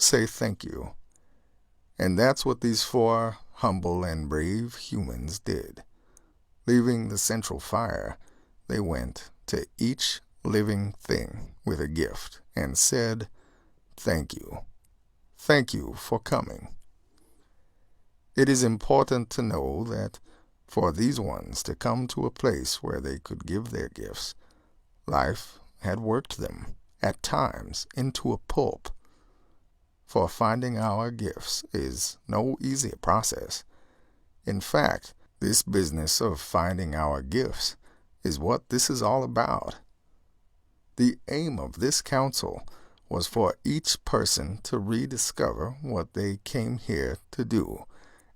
say thank you. And that's what these four humble and brave humans did. Leaving the central fire, they went to each living thing with a gift and said, "Thank you. Thank you for coming." It is important to know that for these ones to come to a place where they could give their gifts, life had worked them, at times, into a pulp. For finding our gifts is no easy process. In fact, this business of finding our gifts is what this is all about. The aim of this council was for each person to rediscover what they came here to do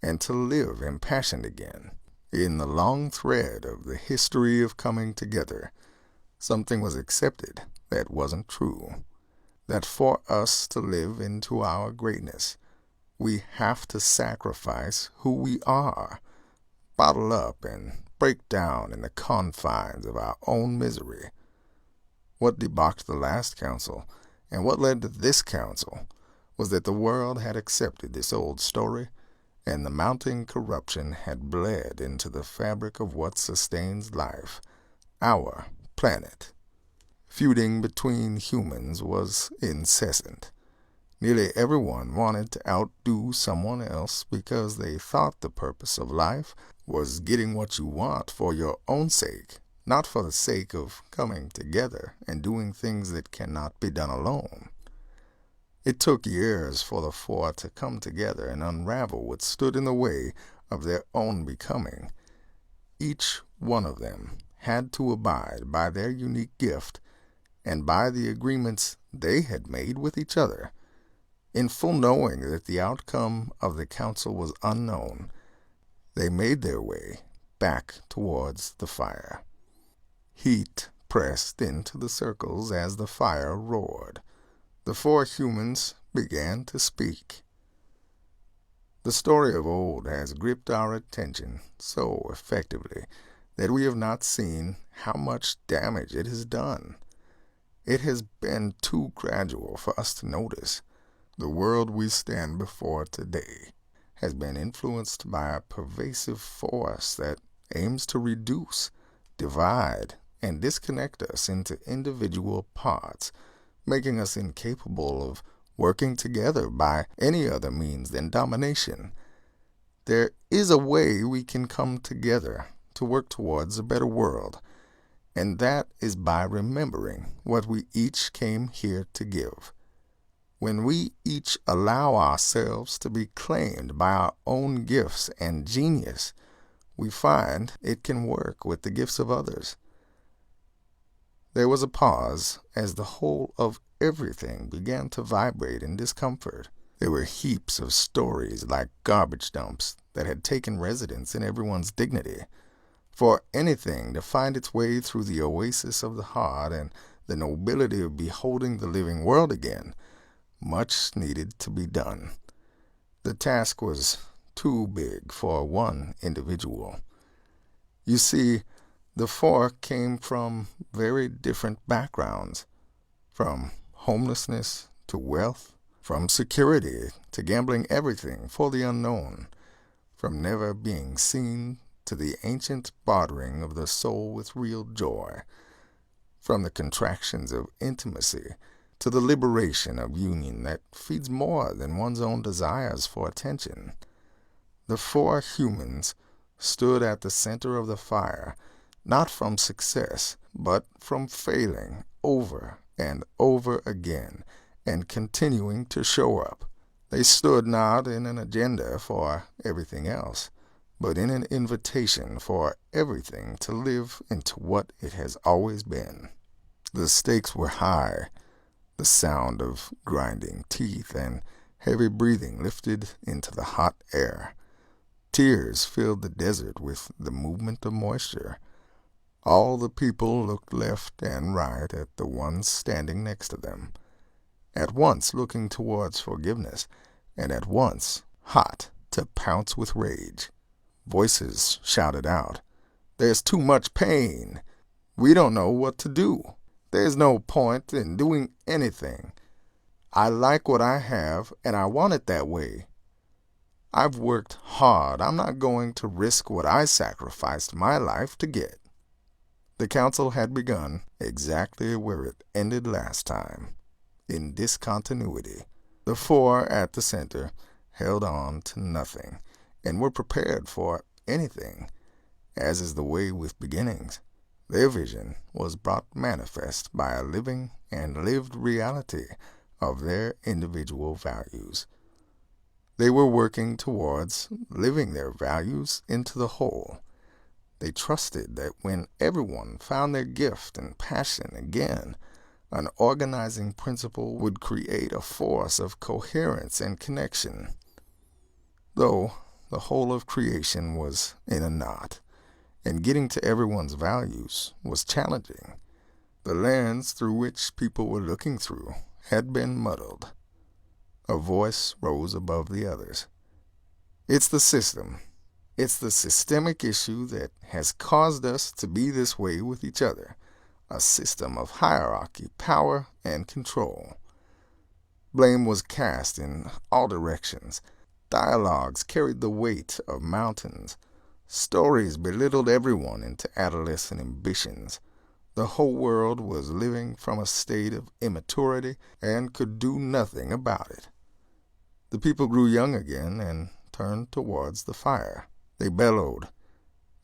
and to live impassioned again. In the long thread of the history of coming together, something was accepted that wasn't true. That for us to live into our greatness, we have to sacrifice who we are, bottle up and break down in the confines of our own misery. What debauched the last council, and what led to this council, was that the world had accepted this old story, and the mounting corruption had bled into the fabric of what sustains life, our planet. Feuding between humans was incessant. Nearly everyone wanted to outdo someone else because they thought the purpose of life was getting what you want for your own sake, not for the sake of coming together and doing things that cannot be done alone. It took years for the four to come together and unravel what stood in the way of their own becoming. Each one of them had to abide by their unique gift and by the agreements they had made with each other. In full knowing that the outcome of the council was unknown, they made their way back towards the fire. Heat pressed into the circles as the fire roared. The four humans began to speak. The story of old has gripped our attention so effectively that we have not seen how much damage it has done. It has been too gradual for us to notice. The world we stand before today has been influenced by a pervasive force that aims to reduce, divide, and disconnect us into individual parts, making us incapable of working together by any other means than domination. There is a way we can come together to work towards a better world, and that is by remembering what we each came here to give. When we each allow ourselves to be claimed by our own gifts and genius, we find it can work with the gifts of others. There was a pause as the whole of everything began to vibrate in discomfort. There were heaps of stories like garbage dumps that had taken residence in everyone's dignity. For anything to find its way through the oasis of the heart and the nobility of beholding the living world again, much needed to be done. The task was too big for one individual. You see, the four came from very different backgrounds, from homelessness to wealth, from security to gambling everything for the unknown, from never being seen to the ancient bartering of the soul with real joy, from the contractions of intimacy to the liberation of union that feeds more than one's own desires for attention. The four humans stood at the center of the fire, not from success, but from failing over and over again and continuing to show up. They stood not in an agenda for everything else, but in an invitation for everything to live into what it has always been. The stakes were high. The sound of grinding teeth and heavy breathing lifted into the hot air. Tears filled the desert with the movement of moisture. All the people looked left and right at the ones standing next to them, at once looking towards forgiveness, and at once hot to pounce with rage. Voices shouted out, "There's too much pain. We don't know what to do. There's no point in doing anything." I like what I have, and I want it that way. I've worked hard. I'm not going to risk what I sacrificed my life to get. The council had begun exactly where it ended last time, in discontinuity. The four at the center held on to nothing and were prepared for anything, as is the way with beginnings. Their vision was brought manifest by a living and lived reality of their individual values. They were working towards living their values into the whole. They trusted that when everyone found their gift and passion again, an organizing principle would create a force of coherence and connection. Though the whole of creation was in a knot, and getting to everyone's values was challenging, the lens through which people were looking through had been muddled. A voice rose above the others. It's the system. It's the systemic issue that has caused us to be this way with each other, a system of hierarchy, power, and control. Blame was cast in all directions. Dialogues carried the weight of mountains. Stories belittled everyone into adolescent ambitions. The whole world was living from a state of immaturity and could do nothing about it. The people grew young again and turned towards the fire. They bellowed.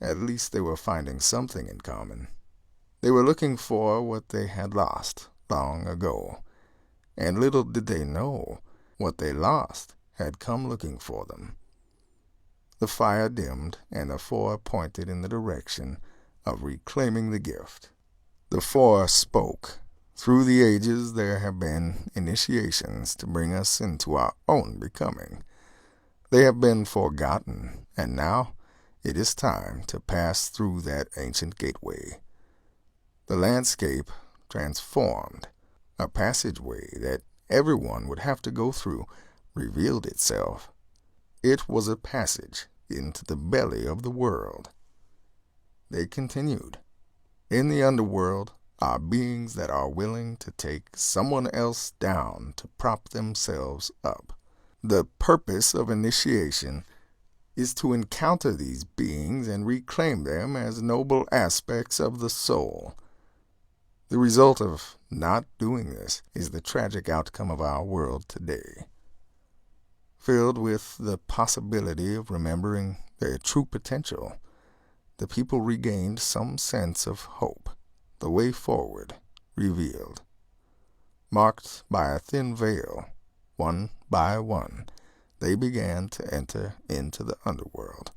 At least they were finding something in common. They were looking for what they had lost long ago, and little did they know what they lost had come looking for them. The fire dimmed, and the four pointed in the direction of reclaiming the gift. The four spoke. Through the ages there have been initiations to bring us into our own becoming. They have been forgotten, and now it is time to pass through that ancient gateway. The landscape transformed. A passageway that everyone would have to go through revealed itself. It was a passage into the belly of the world. They continued. In the underworld are beings that are willing to take someone else down to prop themselves up. The purpose of initiation is to encounter these beings and reclaim them as noble aspects of the soul. The result of not doing this is the tragic outcome of our world today. Filled with the possibility of remembering their true potential, the people regained some sense of hope, the way forward revealed. Marked by a thin veil, one by one, they began to enter into the underworld.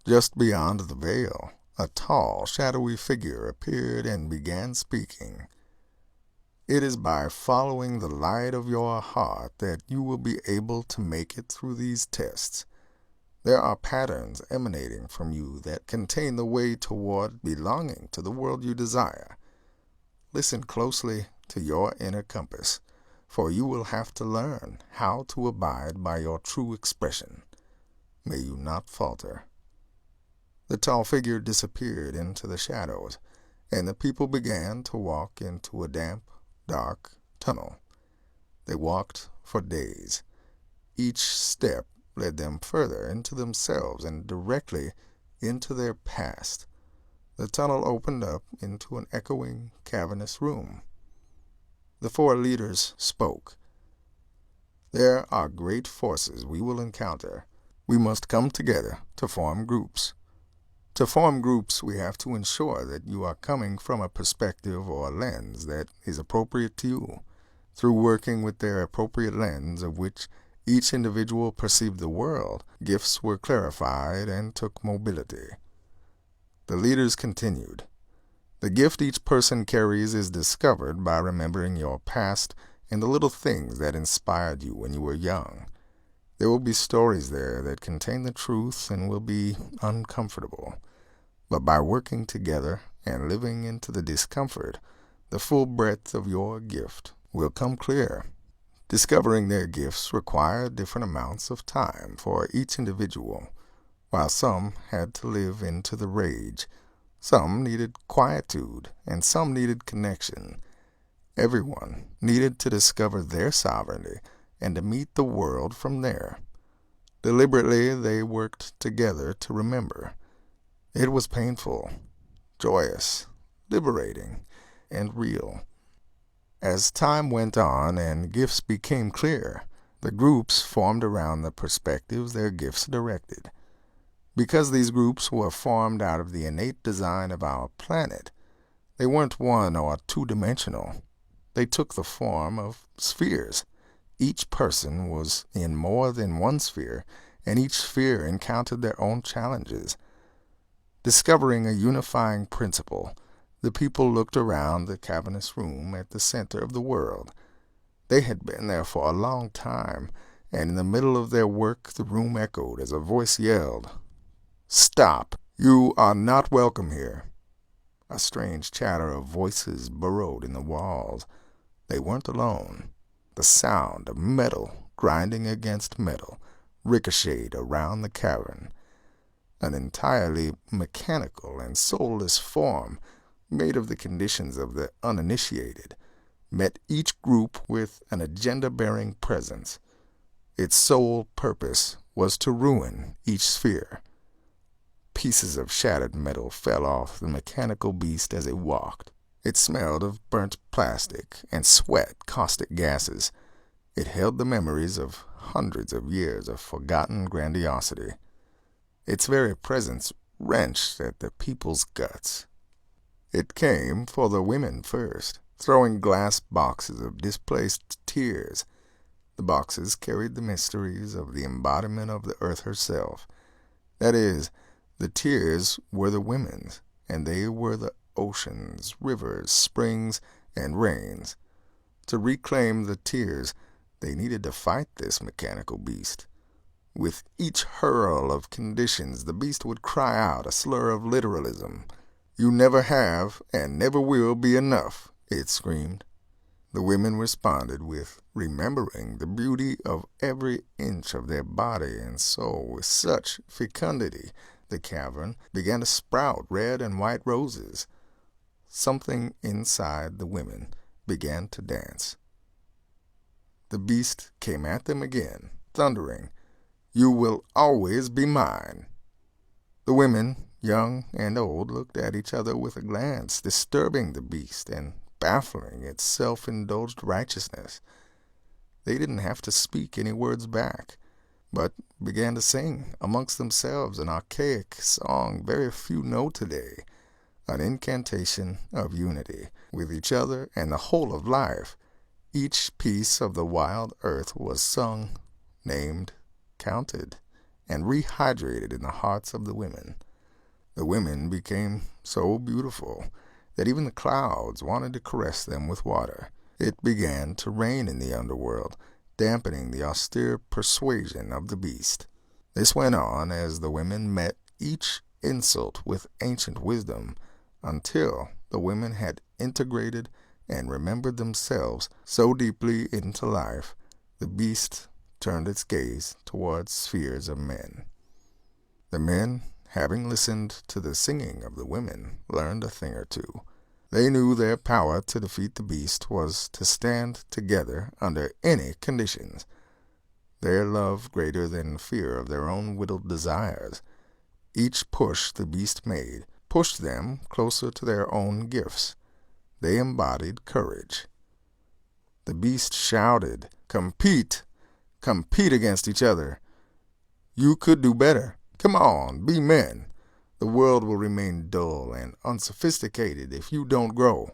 Just beyond the veil, a tall, shadowy figure appeared and began speaking. It is by following the light of your heart that you will be able to make it through these tests. There are patterns emanating from you that contain the way toward belonging to the world you desire. Listen closely to your inner compass, for you will have to learn how to abide by your true expression. May you not falter. The tall figure disappeared into the shadows, and the people began to walk into a damp, dark tunnel. They walked for days. Each step led them further into themselves and directly into their past. The tunnel opened up into an echoing, cavernous room. The four leaders spoke. There are great forces we will encounter. We must come together to form groups. To form groups, we have to ensure that you are coming from a perspective or lens that is appropriate to you. Through working with their appropriate lens of which each individual perceived the world, gifts were clarified and took mobility. The leaders continued. The gift each person carries is discovered by remembering your past and the little things that inspired you when you were young. There will be stories there that contain the truth and will be uncomfortable. But by working together and living into the discomfort, the full breadth of your gift will come clear. Discovering their gifts required different amounts of time for each individual. While some had to live into the rage, some needed quietude, and some needed connection. Everyone needed to discover their sovereignty and to meet the world from there. Deliberately, they worked together to remember. It was painful, joyous, liberating, and real. As time went on and gifts became clear, the groups formed around the perspectives their gifts directed. Because these groups were formed out of the innate design of our planet, they weren't one or two-dimensional. They took the form of spheres. Each person was in more than one sphere, and each sphere encountered their own challenges. Discovering a unifying principle, the people looked around the cavernous room at the center of the world. They had been there for a long time, and in the middle of their work the room echoed as a voice yelled, "Stop! You are not welcome here." A strange chatter of voices burrowed in the walls. They weren't alone. The sound of metal grinding against metal ricocheted around the cavern. An entirely mechanical and soulless form, made of the conditions of the uninitiated, met each group with an agenda-bearing presence. Its sole purpose was to ruin each sphere. Pieces of shattered metal fell off the mechanical beast as it walked. It smelled of burnt plastic and sweat caustic gases. It held the memories of hundreds of years of forgotten grandiosity. Its very presence wrenched at the people's guts. It came for the women first, throwing glass boxes of displaced tears. The boxes carried the mysteries of the embodiment of the earth herself. That is, the tears were the women's, and they were the oceans, rivers, springs, and rains. To reclaim the tears, they needed to fight this mechanical beast. With each hurl of conditions, the beast would cry out a slur of literalism. "You never have and never will be enough," it screamed. The women responded with remembering the beauty of every inch of their body and soul with such fecundity. The cavern began to sprout red and white roses. Something inside the women began to dance. The beast came at them again, thundering, "You will always be mine." The women, young and old, looked at each other with a glance disturbing the beast and baffling its self-indulged righteousness. They didn't have to speak any words back, but began to sing amongst themselves an archaic song very few know today, an incantation of unity with each other and the whole of life. Each piece of the wild earth was sung, named, counted, and rehydrated in the hearts of the women. The women became so beautiful that even the clouds wanted to caress them with water. It began to rain in the underworld, dampening the austere persuasion of the beast. This went on as the women met each insult with ancient wisdom, until the women had integrated and remembered themselves so deeply into life, the beast turned its gaze towards spheres of men. The men, having listened to the singing of the women, learned a thing or two. They knew their power to defeat the beast was to stand together under any conditions. Their love greater than fear of their own whittled desires. Each push the beast made pushed them closer to their own gifts. They embodied courage. The beast shouted, "Compete! Compete against each other. You could do better. Come on, be men. The world will remain dull and unsophisticated if you don't grow."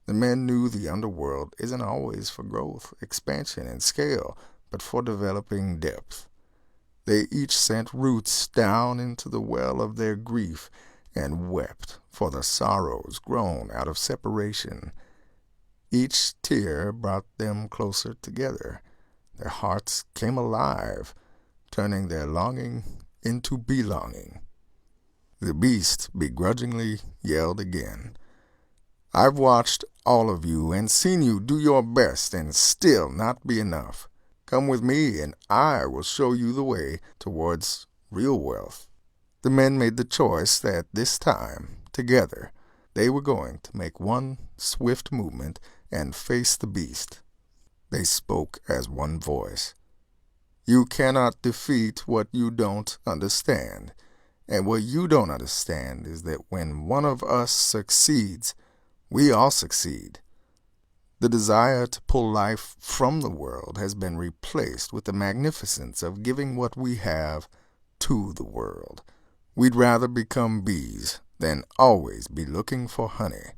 The men knew the underworld isn't always for growth, expansion, and scale, but for developing depth. They each sent roots down into the well of their grief and wept for the sorrows grown out of separation. Each tear brought them closer together. Their hearts came alive, turning their longing into belonging. The beast begrudgingly yelled again, "I've watched all of you and seen you do your best and still not be enough. Come with me and I will show you the way towards real wealth." The men made the choice that this time, together, they were going to make one swift movement and faced the beast. They spoke as one voice. You cannot defeat what you don't understand. And what you don't understand is that when one of us succeeds, we all succeed. The desire to pull life from the world has been replaced with the magnificence of giving what we have to the world. We'd rather become bees than always be looking for honey.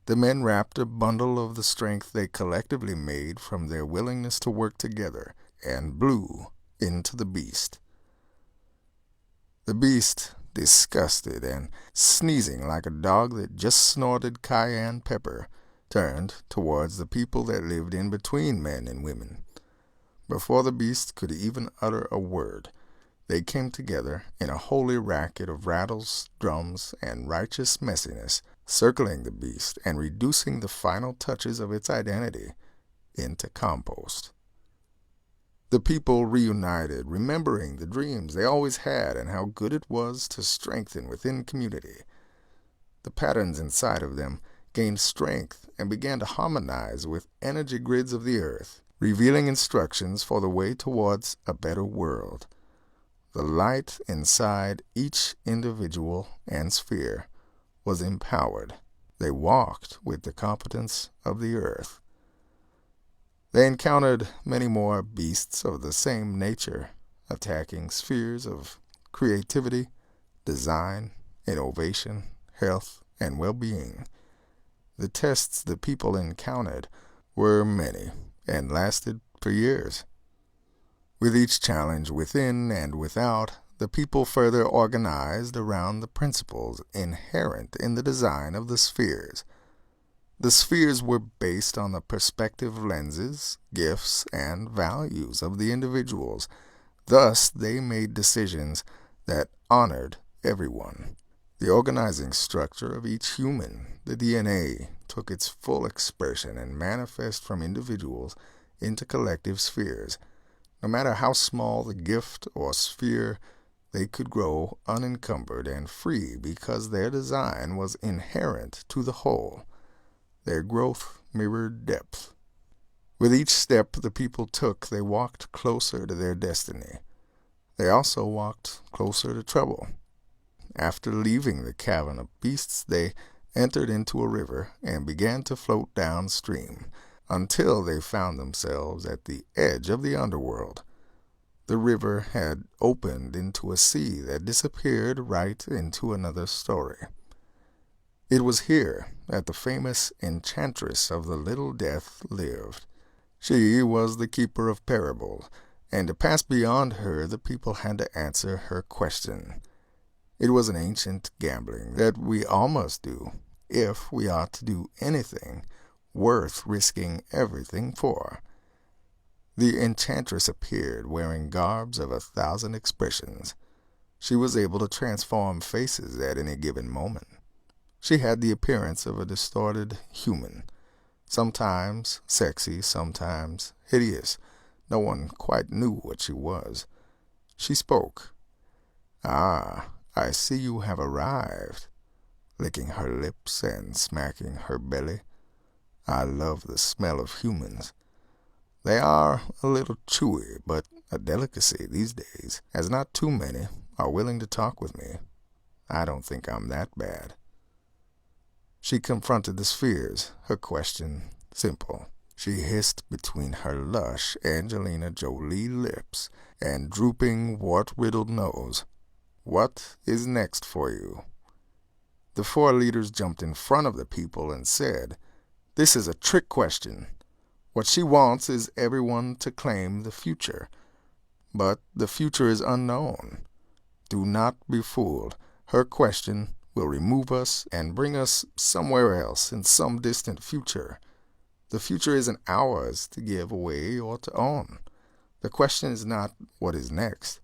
The men wrapped a bundle of the strength they collectively made from their willingness to work together and blew into the beast. The beast, disgusted and sneezing like a dog that just snorted cayenne pepper, turned towards the people that lived in between men and women. Before the beast could even utter a word, they came together in a holy racket of rattles, drums, and righteous messiness, circling the beast and reducing the final touches of its identity into compost. The people reunited, remembering the dreams they always had and how good it was to strengthen within community. The patterns inside of them gained strength and began to harmonize with energy grids of the earth, revealing instructions for the way towards a better world. The light inside each individual and sphere was empowered. They walked with the competence of the earth. They encountered many more beasts of the same nature, attacking spheres of creativity, design, innovation, health, and well-being. The tests the people encountered were many and lasted for years. With each challenge within and without, the people further organized around the principles inherent in the design of the spheres. The spheres were based on the perspective lenses, gifts, and values of the individuals. Thus, they made decisions that honored everyone. The organizing structure of each human, the DNA, took its full expression and manifest from individuals into collective spheres. No matter how small the gift or sphere, they could grow unencumbered and free because their design was inherent to the whole. Their growth mirrored depth. With each step the people took, they walked closer to their destiny. They also walked closer to trouble. After leaving the cavern of beasts, they entered into a river and began to float downstream until they found themselves at the edge of the underworld. The river had opened into a sea that disappeared right into another story. It was here that the famous enchantress of the Little Death lived. She was the keeper of parables, and to pass beyond her the people had to answer her question. It was an ancient gambling that we all must do if we are to do anything worth risking everything for. The enchantress appeared wearing garbs of 1,000 expressions. She was able to transform faces at any given moment. She had the appearance of a distorted human, sometimes sexy, sometimes hideous. No one quite knew what she was. She spoke. "Ah, I see you have arrived," licking her lips and smacking her belly. "I love the smell of humans. They are a little chewy, but a delicacy these days, as not too many are willing to talk with me. I don't think I'm that bad." She confronted the spheres, her question simple. She hissed between her lush Angelina Jolie lips and drooping, wart-riddled nose. "What is next for you?" The 4 leaders jumped in front of the people and said, "This is a trick question. What she wants is everyone to claim the future. But the future is unknown. Do not be fooled. Her question will remove us and bring us somewhere else in some distant future. The future isn't ours to give away or to own. The question is not what is next,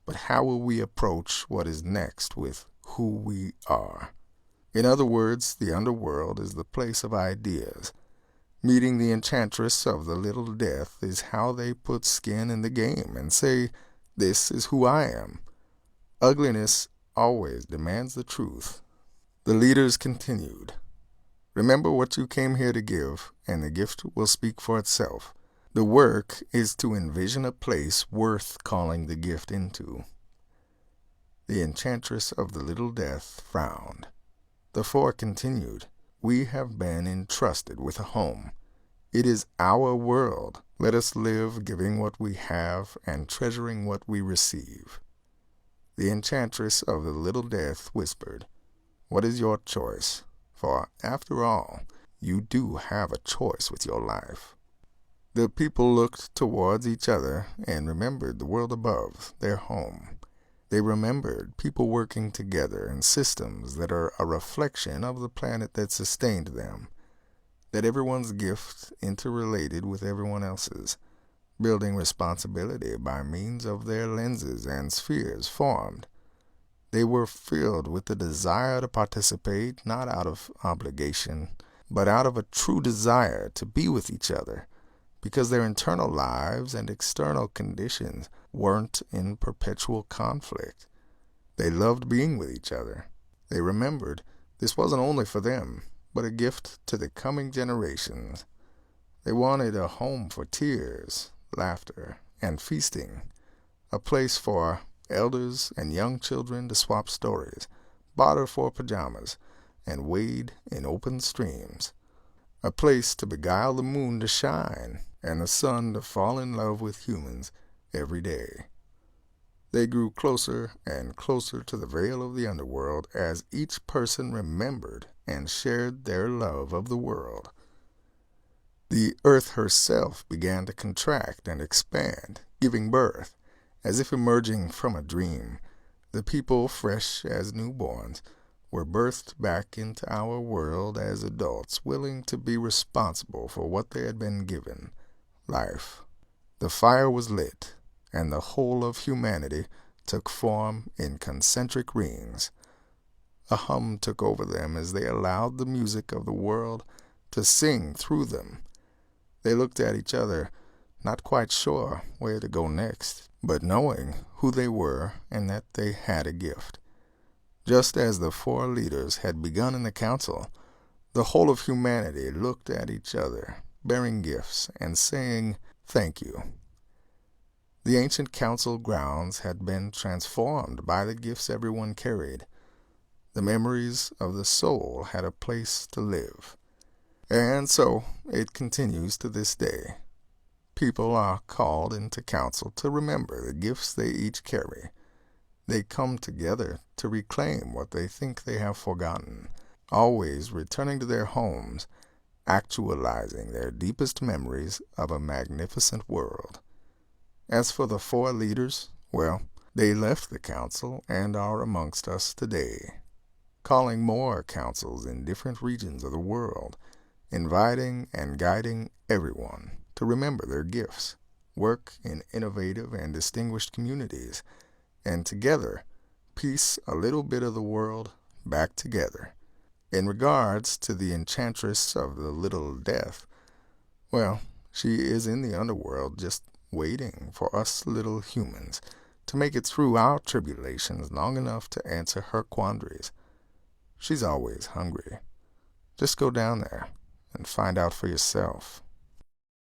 but how will we approach what is next with who we are. In other words, the underworld is the place of ideas. Meeting the enchantress of the Little Death is how they put skin in the game and say, "This is who I am." Ugliness always demands the truth. The leaders continued. Remember what you came here to give, and the gift will speak for itself. The work is to envision a place worth calling the gift into. The enchantress of the little death frowned. The four continued, "We have been entrusted with a home. It is our world. Let us live giving what we have and treasuring what we receive." The enchantress of the little death whispered, "What is your choice? For, after all, you do have a choice with your life." The people looked towards each other and remembered the world above, their home. They remembered people working together in systems that are a reflection of the planet that sustained them, that everyone's gift interrelated with everyone else's, building responsibility by means of their lenses and spheres formed. They were filled with the desire to participate, not out of obligation, but out of a true desire to be with each other, because their internal lives and external conditions weren't in perpetual conflict. They loved being with each other. They remembered this wasn't only for them, but a gift to the coming generations. They wanted a home for tears, laughter, and feasting, a place for elders and young children to swap stories, barter for pajamas, and wade in open streams, a place to beguile the moon to shine and the sun to fall in love with humans every day. They grew closer and closer to the veil of the underworld as each person remembered and shared their love of the world. The earth herself began to contract and expand, giving birth, as if emerging from a dream. The people, fresh as newborns, were birthed back into our world as adults, willing to be responsible for what they had been given, life. The fire was lit, and the whole of humanity took form in concentric rings. A hum took over them as they allowed the music of the world to sing through them. They looked at each other, not quite sure where to go next, but knowing who they were and that they had a gift. Just as the four leaders had begun in the council, the whole of humanity looked at each other, bearing gifts and saying, "Thank you." The ancient council grounds had been transformed by the gifts everyone carried. The memories of the soul had a place to live. And so it continues to this day. People are called into council to remember the gifts they each carry. They come together to reclaim what they think they have forgotten, always returning to their homes, actualizing their deepest memories of a magnificent world. As for the four leaders, well, they left the council and are amongst us today, calling more councils in different regions of the world, inviting and guiding everyone to remember their gifts, work in innovative and distinguished communities, and together piece a little bit of the world back together. In regards to the enchantress of the little death, well, she is in the underworld just waiting for us little humans to make it through our tribulations long enough to answer her quandaries. She's always hungry. Just go down there and find out for yourself.